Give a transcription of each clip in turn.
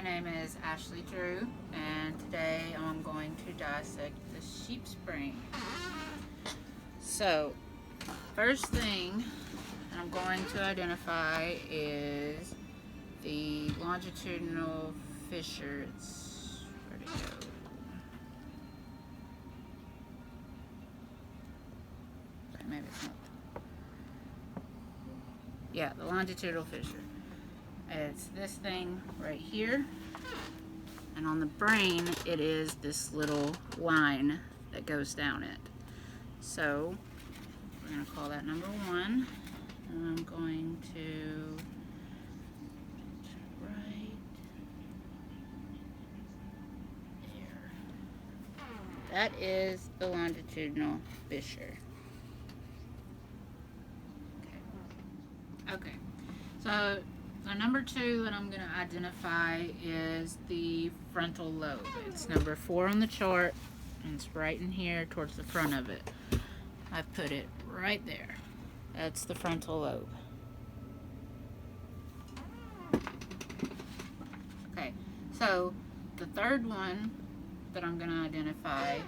My name is Ashleigh Drew, and today I'm going to dissect the sheep's brain. So, first thing I'm going to identify is the longitudinal fissure. Where'd it go? Maybe it's not. Yeah, the longitudinal fissure. It's this thing right here, and on the brain it is this little line that goes down it. So we're going to call that number 1, and I'm going to right there. That is the longitudinal fissure. Okay, so the number 2 that I'm going to identify is the frontal lobe. It's number 4 on the chart, and it's right in here towards the front of it. I put it right there. That's the frontal lobe. Okay, so the third one that I'm going to identify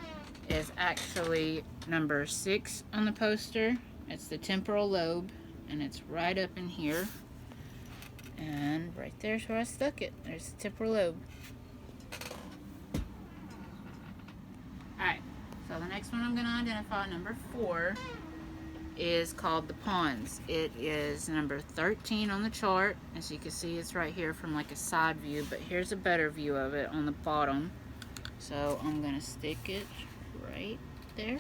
is actually number 6 on the poster. It's the temporal lobe, and it's right up in here. And right there's where I stuck it. There's the temporal lobe. Alright, so the next one I'm going to identify, number 4, is called the pons. It is number 13 on the chart. As you can see, it's right here from like a side view, but here's a better view of it on the bottom. So I'm going to stick it right there.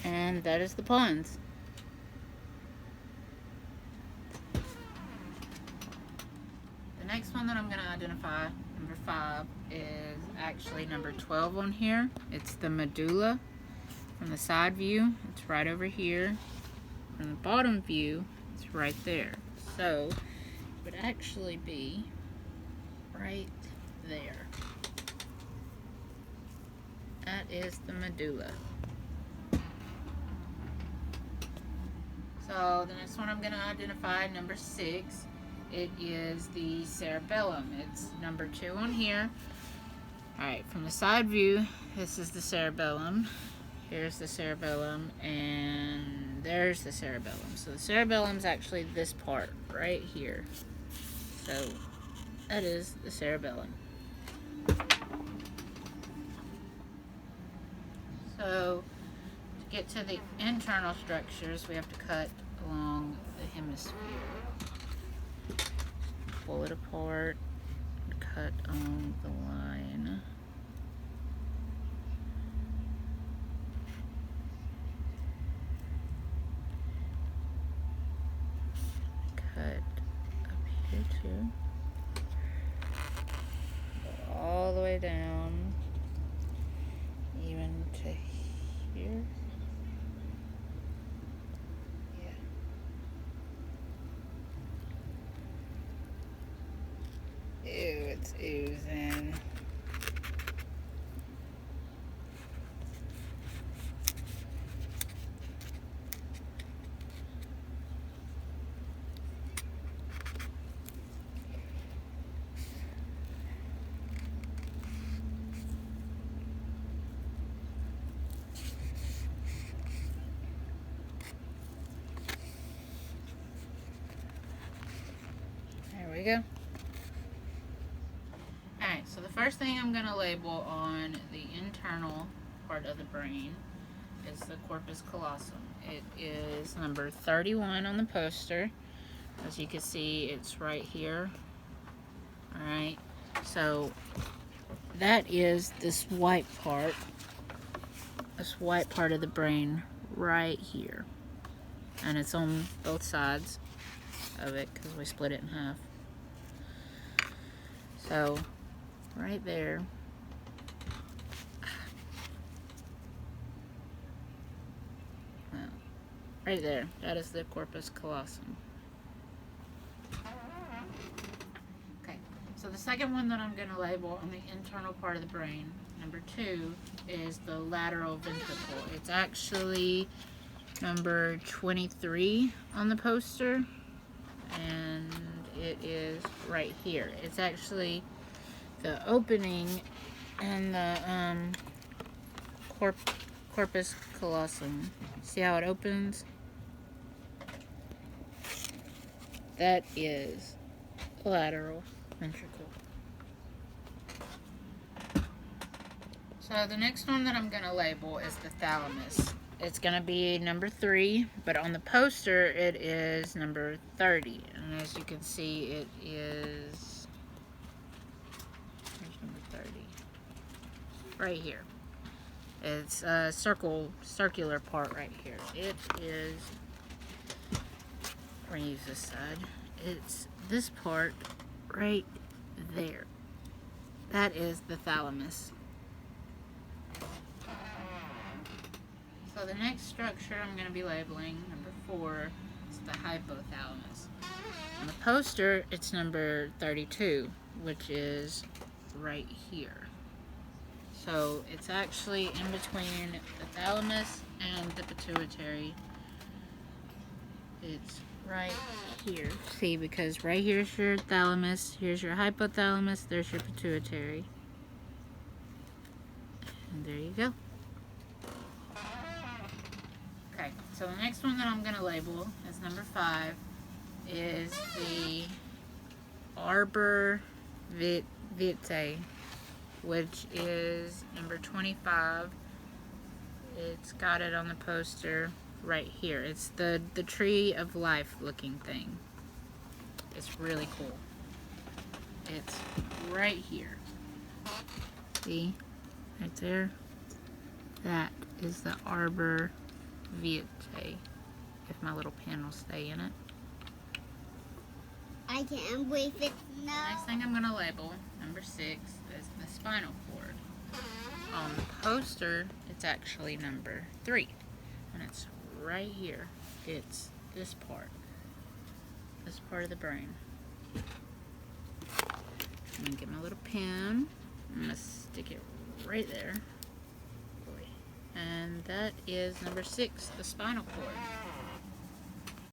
And that is the pons. The next one that I'm going to identify, number 5, is actually number 12 on here. It's the medulla. From the side view, it's right over here. From the bottom view, it's right there. So it would actually be right there. That is the medulla. So the next one I'm going to identify, number 6, it is the cerebellum. It's number 2 on here. Alright, from the side view, this is the cerebellum. Here's the cerebellum, and there's the cerebellum. So the cerebellum is actually this part right here. So that is the cerebellum. So to get to the internal structures, we have to cut along the hemisphere. Pull it apart, cut on the line. Cut up here too. Go all the way down, even to here. Ew, it's oozing. There we go. Alright, so the first thing I'm going to label on the internal part of the brain is the corpus callosum. It is number 31 on the poster. As you can see, it's right here. Alright, so that is this white part of the brain right here. And it's on both sides of it because we split it in half. So right there. Well, right there. That is the corpus callosum. Okay, so the second one that I'm going to label on the internal part of the brain, number 2, is the lateral ventricle. It's actually number 23 on the poster, and it is right here. It's actually the opening and the corpus callosum. See how it opens? That is lateral ventricle. So the next one that I'm going to label is the thalamus. It's going to be number 3, but on the poster it is number 30. And as you can see, it is, here's number 30, right here. It's a circular part right here. It is, we're going to use this side. It's this part right there. That is the thalamus. So the next structure I'm going to be labeling, number 4, is the hypothalamus. On the poster, it's number 32, which is right here. So it's actually in between the thalamus and the pituitary. It's right here. See, because right here's your thalamus, here's your hypothalamus, there's your pituitary. And there you go. Okay, so the next one that I'm going to label as number 5 is the arbor vitae, which is number 25. It's got it on the poster right here. It's the tree of life looking thing. It's really cool. It's right here. See? Right there. That is the arbor vitae. If my little pen will stay in it. I can't believe it now. The next thing I'm going to label, number 6, is the spinal cord. On the poster, it's actually number 3. And it's right here. It's this part. This part of the brain. I'm going to get my little pen. I'm going to stick it right there. And that is number 6, the spinal cord.